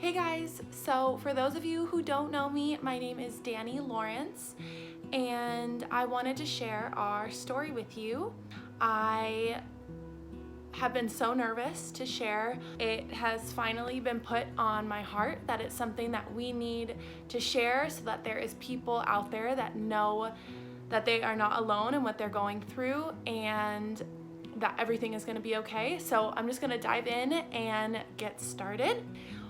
Hey guys, so for those of you who don't know me, my name is Danny Lawrence and I wanted to share our story with you. I have been so nervous to share. It has finally been put on my heart that it's something that we need to share so that there is people out there that know that they are not alone in what they're going through and that everything is going to be okay. So I'm just going to dive in and get started.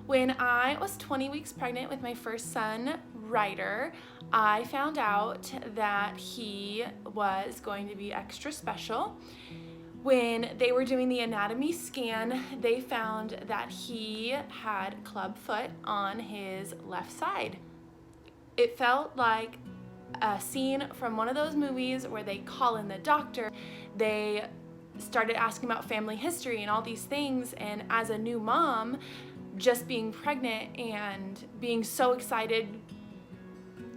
When I was 20 weeks pregnant with my first son, Ryder, I found out that he was going to be extra special. When they were doing the anatomy scan, they found that he had clubfoot on his left side. It felt like a scene from one of those movies where they call in the doctor. They started asking about family history and all these things, and as a new mom, just being pregnant and being so excited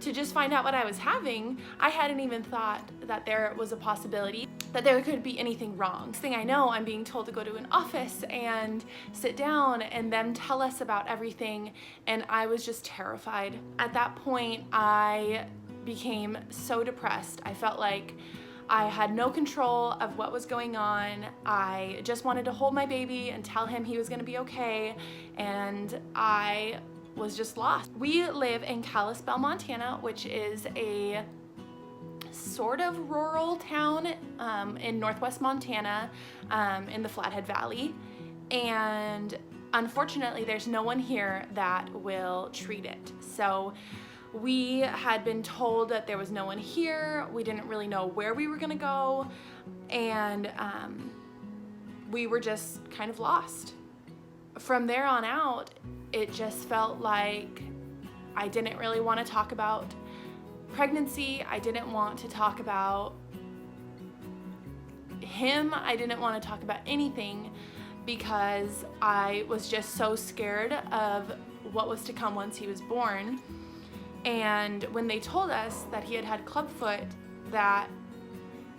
to just find out what I was having, I hadn't even thought that there was a possibility that there could be anything wrong. Next thing I know, I'm being told to go to an office and sit down and them tell us about everything, and I was just terrified. At that point, I became so depressed. I felt like I had no control of what was going on. I just wanted to hold my baby and tell him he was gonna be okay, and I was just lost. We live in Kalispell, Montana, which is a sort of rural town in northwest Montana in the Flathead Valley, and unfortunately there's no one here that will treat it. So we had been told that there was no one here. We didn't really know where we were gonna go, and we were just kind of lost. From there on out, it just felt like I didn't really want to talk about pregnancy. I didn't want to talk about him. I didn't want to talk about anything because I was just so scared of what was to come once he was born. And when they told us that he had clubfoot, that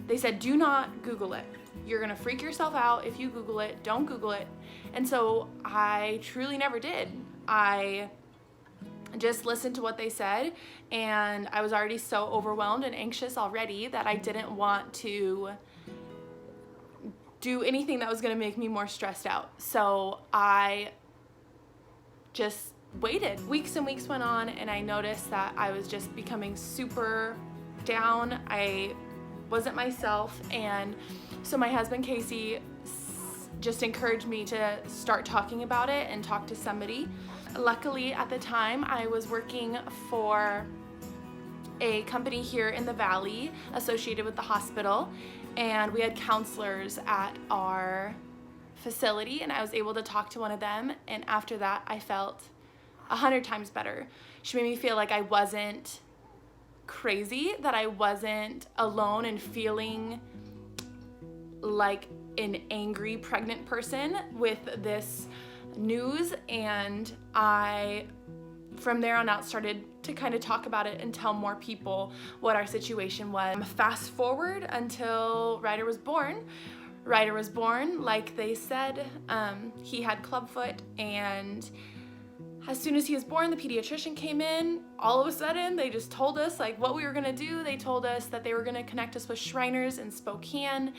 they said, do not Google it. You're gonna freak yourself out if you Google it. Don't Google it. And so I truly never did. I just listened to what they said, and I was already so overwhelmed and anxious already that I didn't want to do anything that was gonna make me more stressed out. So I just waited. Weeks and weeks went on, and I noticed that I was just becoming super down. I wasn't myself, and so my husband Casey just encouraged me to start talking about it and talk to somebody. Luckily, at the time, I was working for a company here in the valley associated with the hospital, and we had counselors at our facility, and I was able to talk to one of them, and after that I felt 100 times better. She made me feel like I wasn't crazy, that I wasn't alone and feeling like an angry pregnant person with this news, and I from there on out started to kind of talk about it and tell more people what our situation was. Fast forward until Ryder was born. Ryder was born, like they said, he had clubfoot, and as soon as he was born, the pediatrician came in. All of a sudden, they just told us like what we were gonna do. They told us that they were gonna connect us with Shriners in Spokane,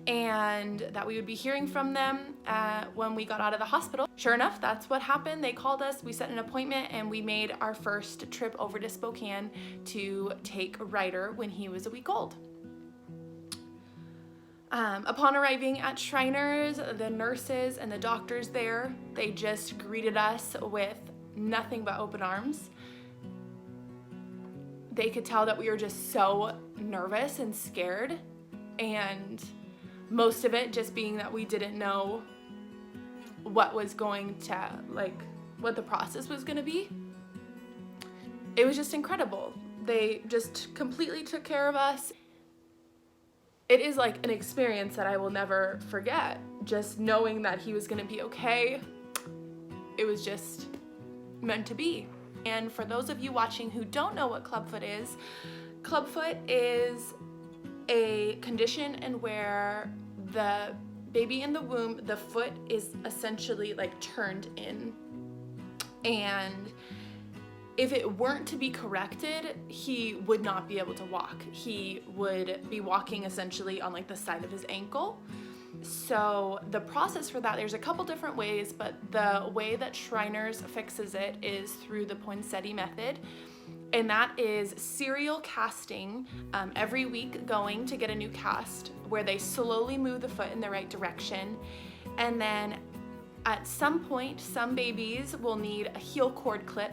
and that we would be hearing from them when we got out of the hospital. Sure enough, that's what happened. They called us, we set an appointment, and we made our first trip over to Spokane to take Ryder when he was a week old. Upon arriving at Shriners, the nurses and the doctors there, they just greeted us with nothing but open arms. They could tell that we were just so nervous and scared, and most of it just being that we didn't know what was going to, what the process was going to be. It was just incredible. They just completely took care of us. It is like an experience that I will never forget. Just knowing that he was gonna be okay, it was just meant to be. And for those of you watching who don't know what clubfoot is a condition in where the baby in the womb, the foot is essentially like turned in, And if it weren't to be corrected, he would not be able to walk. He would be walking essentially on like the side of his ankle. So the process for that, there's a couple different ways, but the way that Shriners fixes it is through the poinsettia method. And that is serial casting, every week going to get a new cast where they slowly move the foot in the right direction. And then at some point, some babies will need a heel cord clip,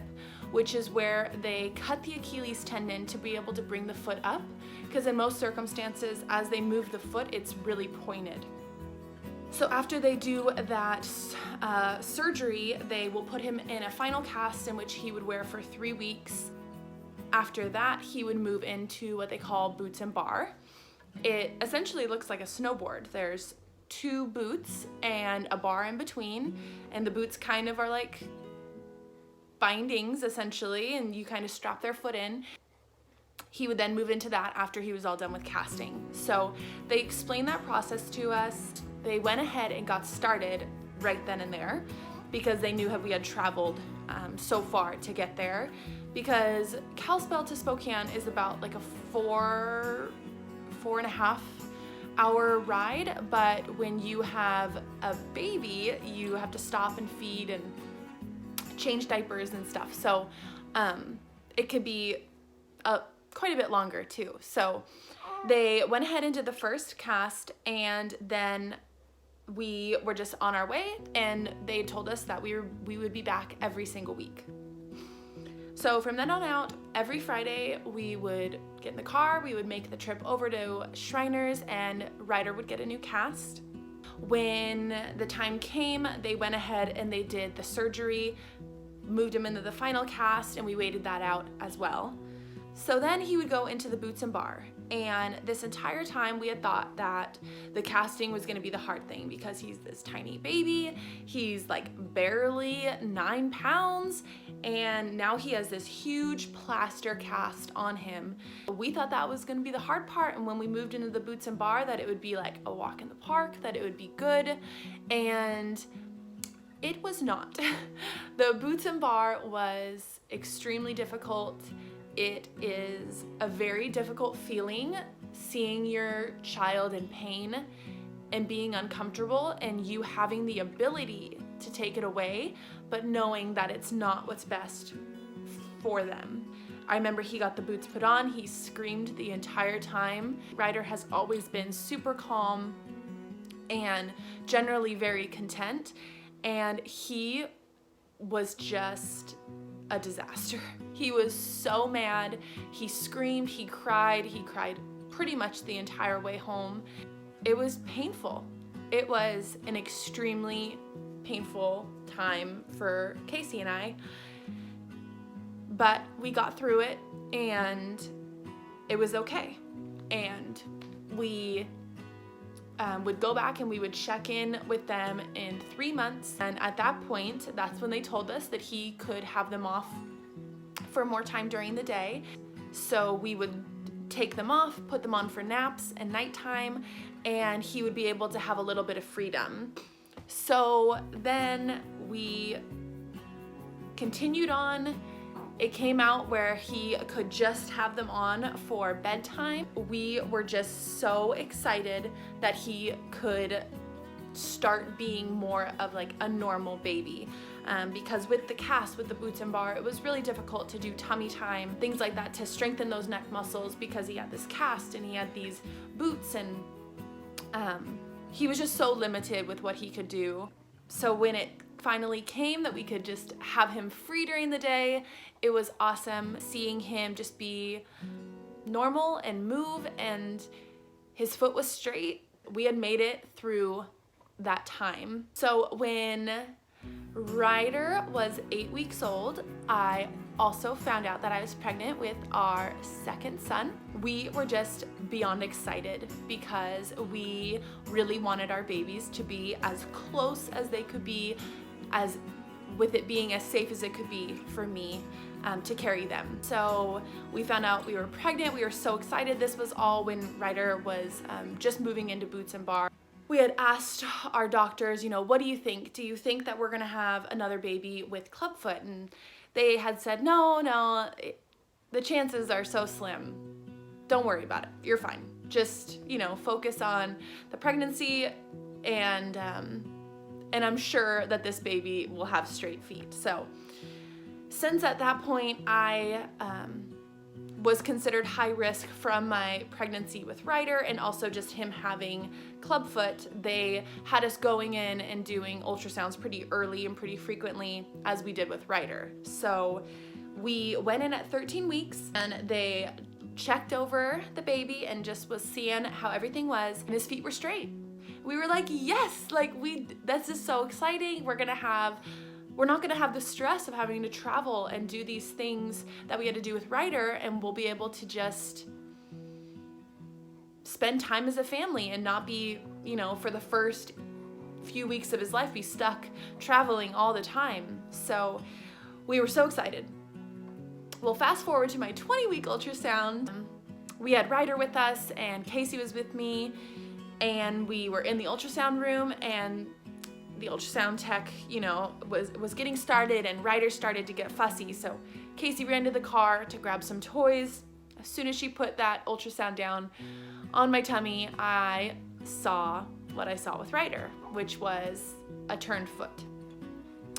which is where they cut the Achilles tendon to be able to bring the foot up, because in most circumstances, as they move the foot, it's really pointed. So after they do that surgery, they will put him in a final cast in which he would wear for 3 weeks. After that, he would move into what they call boots and bar. It essentially looks like a snowboard. There's 2 boots and a bar in between, and the boots kind of are like bindings essentially, and you kind of strap their foot in. He would then move into that after he was all done with casting. So they explained that process to us. They went ahead and got started right then and there because they knew we had traveled so far to get there, because Kalispell to Spokane is about like a 4.5 hour ride, but when you have a baby, you have to stop and feed and change diapers and stuff. So it could be quite a bit longer too. So they went ahead and did the first cast, and then we were just on our way, and they told us that we would be back every single week. So from then on out, every Friday we would get in the car, we would make the trip over to Shriners, and Ryder would get a new cast. When the time came, they went ahead and they did the surgery, moved him into the final cast, and we waited that out as well. So then he would go into the boots and bar. And this entire time we had thought that the casting was gonna be the hard thing, because he's this tiny baby, he's like barely 9 pounds, and now he has this huge plaster cast on him. We thought that was gonna be the hard part, and when we moved into the boots and bar, that it would be like a walk in the park, that it would be good, and it was not. The boots and bar was extremely difficult. It is a very difficult feeling, seeing your child in pain and being uncomfortable, and you having the ability to take it away, but knowing that it's not what's best for them. I remember he got the boots put on, he screamed the entire time. Ryder has always been super calm and generally very content, and he was just a disaster. He was so mad. He screamed, he cried pretty much the entire way home. It was painful. It was an extremely painful time for Casey and I, but we got through it and it was okay. And we would go back and we would check in with them in 3 months, and at that point, that's when they told us that he could have them off for more time during the day. So we would take them off, put them on for naps and nighttime, and he would be able to have a little bit of freedom. So then we continued on. It came out where he could just have them on for bedtime. We were just so excited that he could start being more of like a normal baby. Because with the cast, with the boots and bar, it was really difficult to do tummy time, things like that, to strengthen those neck muscles, because he had this cast and he had these boots, and he was just so limited with what he could do. So when it finally came that we could just have him free during the day, it was awesome seeing him just be normal and move, and his foot was straight. We had made it through that time. So when Ryder was 8 weeks old, I also found out that I was pregnant with our second son. We were just beyond excited because we really wanted our babies to be as close as they could be, as with it being as safe as it could be for me to carry them. So we found out we were pregnant. We were so excited. This was all when Ryder was just moving into boots and bar. we had asked our doctors, what do you think? Do you think that we're gonna have another baby with Clubfoot? And they had said, no, the chances are so slim. Don't worry about it. You're fine. Just, focus on the pregnancy, and I'm sure that this baby will have straight feet. So since at that point I was considered high risk from my pregnancy with Ryder and also just him having Clubfoot, they had us going in and doing ultrasounds pretty early and pretty frequently, as we did with Ryder. So we went in at 13 weeks and they checked over the baby and just was seeing how everything was, and his feet were straight. We were like, yes, this is so exciting. We're not gonna have the stress of having to travel and do these things that we had to do with Ryder, and we'll be able to just spend time as a family and not be, for the first few weeks of his life, be stuck traveling all the time. So we were so excited. Well, fast forward to my 20-week ultrasound. We had Ryder with us and Casey was with me, and we were in the ultrasound room, and the ultrasound tech, was getting started, and Ryder started to get fussy. So Casey ran to the car to grab some toys. As soon as she put that ultrasound down on my tummy, I saw what I saw with Ryder, which was a turned foot.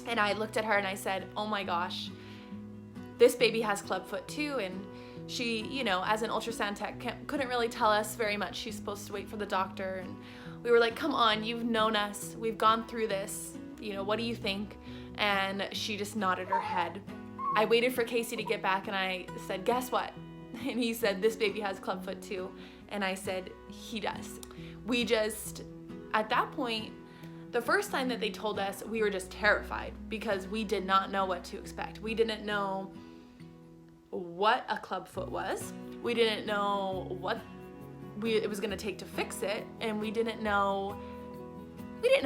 And I looked at her and I said, oh my gosh, this baby has Clubfoot too. And she, as an ultrasound tech, couldn't really tell us very much. She's supposed to wait for the doctor, and we were like, come on, you've known us. We've gone through this. What do you think? And she just nodded her head. I waited for Casey to get back and I said, guess what? And he said, this baby has Clubfoot too. And I said, he does. We just, at that point, the first time that they told us, we were just terrified because we did not know what to expect. We didn't know what a Clubfoot was. We didn't know what it was gonna take to fix it, and we didn't know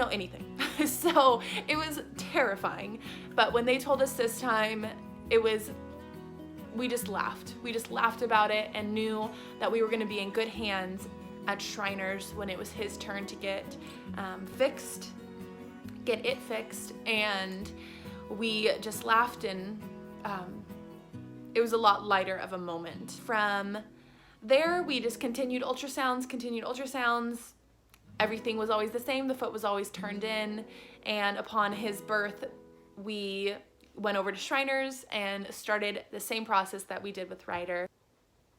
anything. So it was terrifying. But when they told us this time, we just laughed. We just laughed about it and knew that we were gonna be in good hands at Shriners when it was his turn to get it fixed. And we just laughed, and it was a lot lighter of a moment. From there, we just continued ultrasounds. Everything was always the same. The foot was always turned in. And upon his birth, we went over to Shriners and started the same process that we did with Ryder.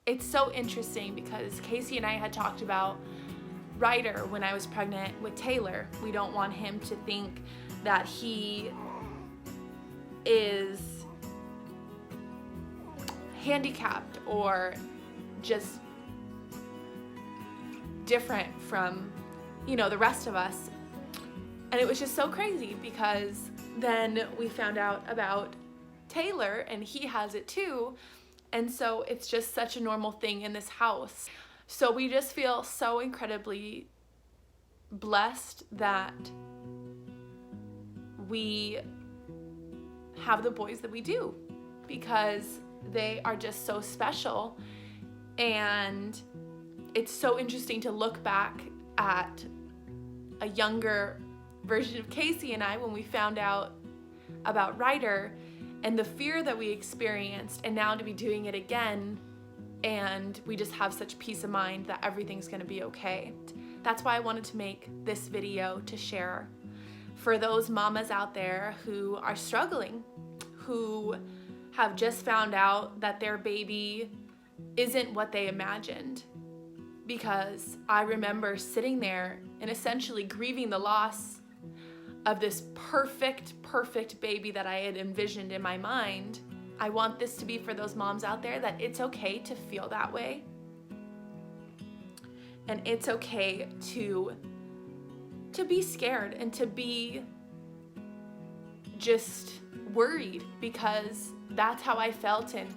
It's so interesting because Casey and I had talked about Ryder when I was pregnant with Taylor. We don't want him to think that he is handicapped or just different from, the rest of us. And it was just so crazy because then we found out about Taylor and he has it too. And so it's just such a normal thing in this house. So we just feel so incredibly blessed that we have the boys that we do, because they are just so special. And it's so interesting to look back at a younger version of Casey and I when we found out about Ryder and the fear that we experienced, and now to be doing it again, and we just have such peace of mind that everything's gonna be okay. That's why I wanted to make this video to share for those mamas out there who are struggling, who have just found out that their baby isn't what they imagined. Because I remember sitting there and essentially grieving the loss of this perfect baby that I had envisioned in my mind. I want this to be for those moms out there that it's okay to feel that way. And it's okay to be scared and to be just worried, because that's how I felt. And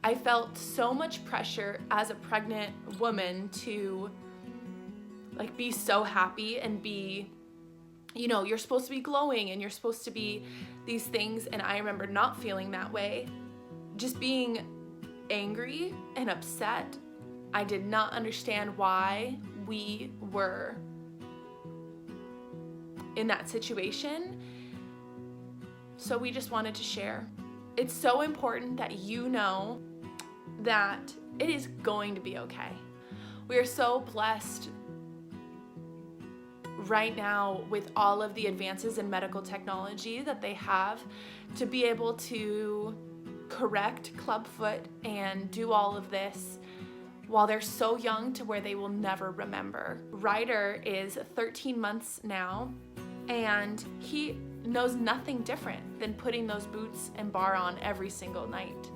I felt so much pressure as a pregnant woman to be so happy and be, you're supposed to be glowing and you're supposed to be these things. And I remember not feeling that way, just being angry and upset. I did not understand why we were in that situation. So we just wanted to share. It's so important that you know that it is going to be okay. We are so blessed right now with all of the advances in medical technology that they have to be able to correct Clubfoot and do all of this while they're so young to where they will never remember. Ryder is 13 months now, and he knows nothing different than putting those boots and bar on every single night.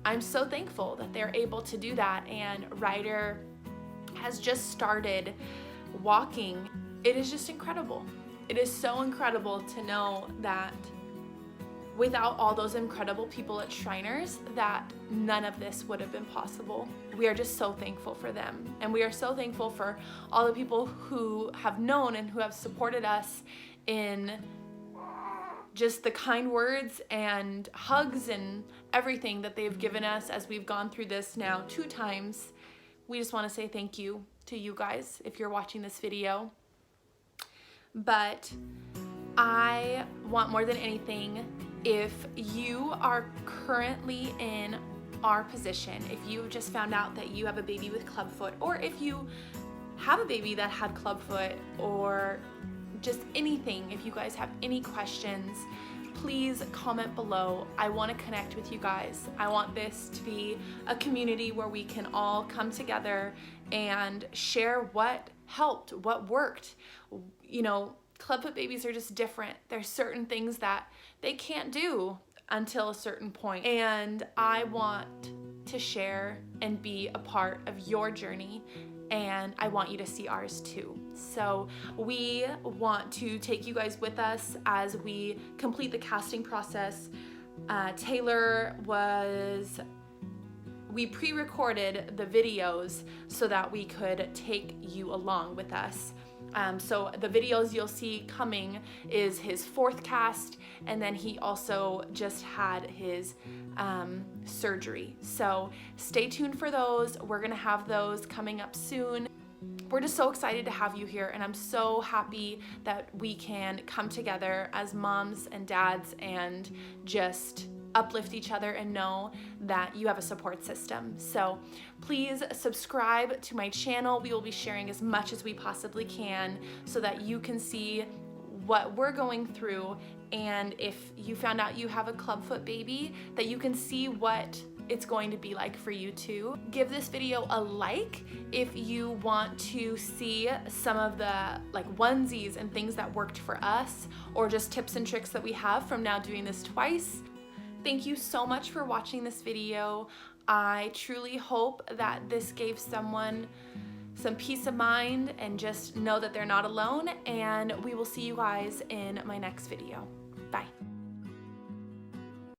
I'm so thankful that they're able to do that, and Ryder has just started walking. It is just incredible. It is so incredible to know that without all those incredible people at Shriners, that none of this would have been possible. We are just so thankful for them. And we are so thankful for all the people who have known and who have supported us in just the kind words and hugs and everything that they've given us as we've gone through this now 2 times. We just want to say thank you to you guys if you're watching this video. But I want more than anything, if you are currently in our position, if you just found out that you have a baby with Clubfoot, or if you have a baby that had Clubfoot, or just anything, if you guys have any questions, please comment below. I want to connect with you guys. I want this to be a community where we can all come together and share what helped, what worked. You know, Clubfoot babies are just different. There's certain things that they can't do until a certain point. And I want to share and be a part of your journey, and I want you to see ours too. So we want to take you guys with us as we complete the casting process. We pre-recorded the videos so that we could take you along with us. So the videos you'll see coming is his 4th cast, and then he also just had his surgery. So stay tuned for those. We're gonna have those coming up soon. We're just so excited to have you here, and I'm so happy that we can come together as moms and dads and just uplift each other and know that you have a support system. So please subscribe to my channel. We will be sharing as much as we possibly can so that you can see what we're going through, and if you found out you have a Clubfoot baby, that you can see what it's going to be like for you too. Give this video a like if you want to see some of the onesies and things that worked for us, or just tips and tricks that we have from now doing this twice. Thank you so much for watching this video. I truly hope that this gave someone some peace of mind and just know that they're not alone, and we will see you guys in my next video. Bye.